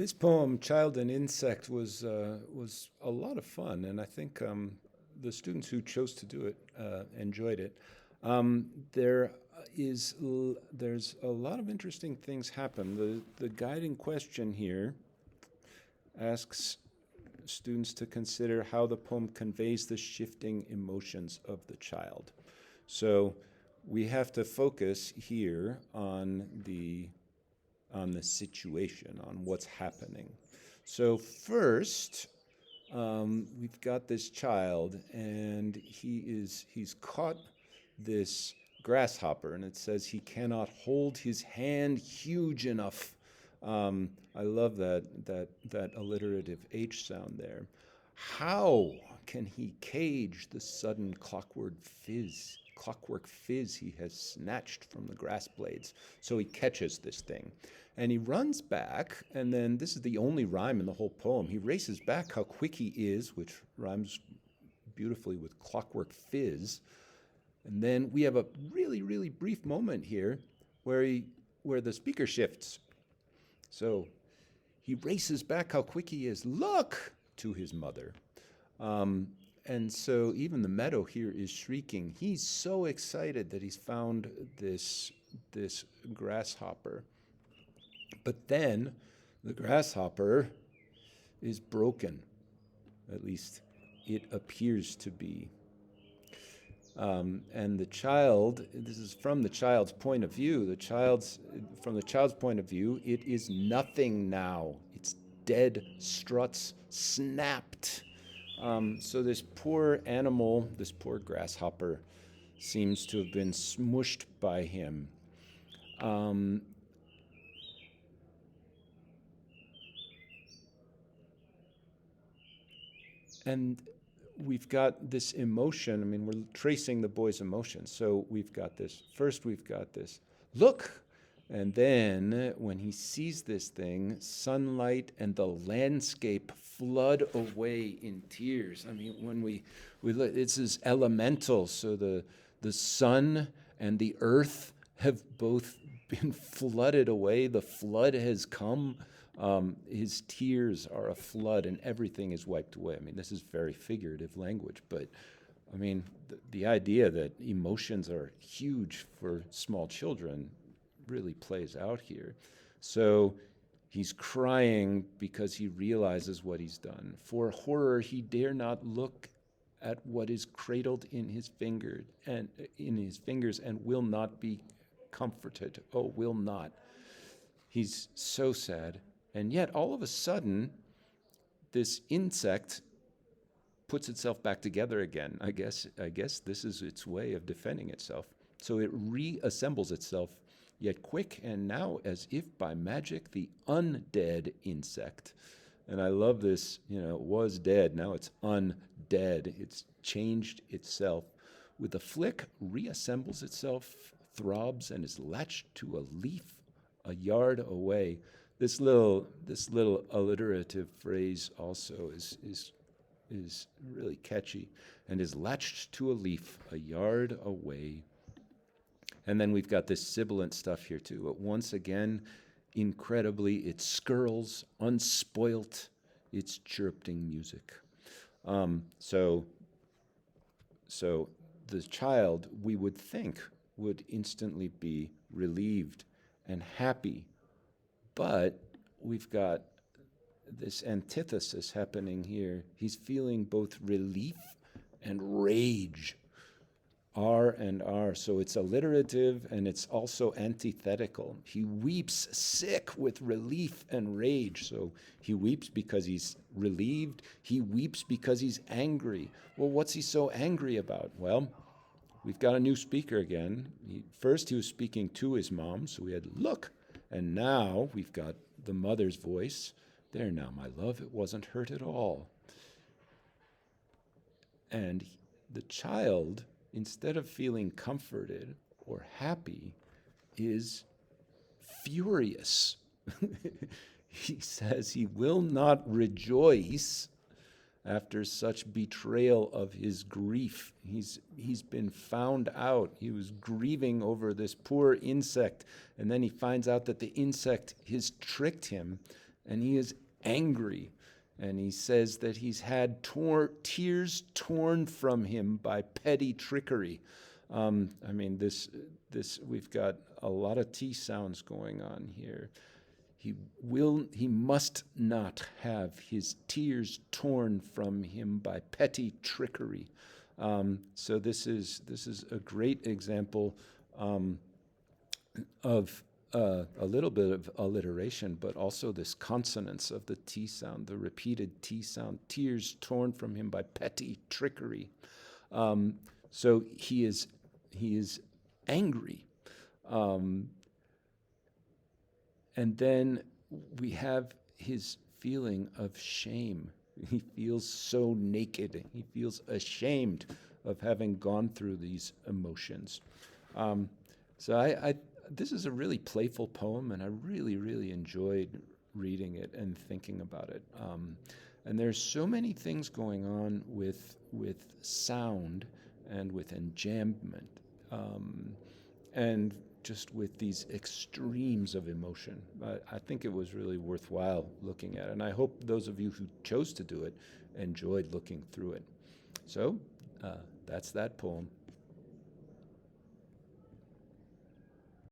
This poem, "Child and Insect," was a lot of fun, and I think the students who chose to do it enjoyed it. There's a lot of interesting things happen. The guiding question here asks students to consider how the poem conveys the shifting emotions of the child. So we have to focus here on the situation, on what's happening. So first, we've got this child, and he's caught this grasshopper, and it says he cannot hold his hand huge enough. I love that alliterative H sound there. How can he cage the sudden clockwork fizz he has snatched from the grass blades? So he catches this thing. And he runs back, and then this is the only rhyme in the whole poem. He races back how quick he is, which rhymes beautifully with clockwork fizz. And then we have a really, really brief moment here where the speaker shifts. So he races back how quick he is. Look to his mother. And so even the meadow here is shrieking. He's so excited that he's found this grasshopper. But then the grasshopper is broken. At least it appears to be. And the child, this is from the child's point of view. From the child's point of view, it is nothing now. Its dead struts snapped. So this poor animal, this poor grasshopper, seems to have been smushed by him. And we've got this emotion. I mean, we're tracing the boy's emotions. So we've got this. First, we've got this. Look. And then when he sees this thing, sunlight and the landscape flood away in tears. I mean, when we look, this is elemental. So the sun and the earth have both been flooded away. The flood has come. His tears are a flood, and everything is wiped away. I mean, this is very figurative language, but I mean, the idea that emotions are huge for small children really plays out here. So he's crying because he realizes what he's done. For horror, he dare not look at what is cradled in his fingers and will not be comforted. Oh, will not. He's so sad. And yet, all of a sudden, this insect puts itself back together again. I guess this is its way of defending itself. So it reassembles itself, yet quick, and now, as if by magic, the undead insect. And I love this, it was dead, now it's undead. It's changed itself. With a flick, reassembles itself, throbs, and is latched to a leaf a yard away. This little alliterative phrase also is really catchy, and is latched to a leaf a yard away. And then we've got this sibilant stuff here too. But once again, incredibly, it skirls, unspoilt, its chirping music. So the child, we would think, would instantly be relieved and happy. But we've got this antithesis happening here. He's feeling both relief and rage. R and R. So it's alliterative and it's also antithetical. He weeps sick with relief and rage. So he weeps because he's relieved. He weeps because he's angry. Well, what's he so angry about? Well, we've got a new speaker again. First he was speaking to his mom, so we had look. And now we've got the mother's voice. There now, my love, it wasn't hurt at all. And the child, instead of feeling comforted or happy, is furious. He says he will not rejoice after such betrayal of his grief. He's been found out. He was grieving over this poor insect, and then he finds out that the insect has tricked him, and he is angry. And he says that he's had tears torn from him by petty trickery. I mean, we've got a lot of T sounds going on here. He must not have his tears torn from him by petty trickery. So this is a great example of a little bit of alliteration, but also this consonance of the T sound, the repeated T sound, tears torn from him by petty trickery. So he is angry. And then we have his feeling of shame. He feels so naked. He feels ashamed of having gone through these emotions. So this is a really playful poem, and I really, really enjoyed reading it and thinking about it. And there's so many things going on with sound and with enjambment, and just with these extremes of emotion. I think it was really worthwhile looking at, and I hope those of you who chose to do it enjoyed looking through it. So that's that poem.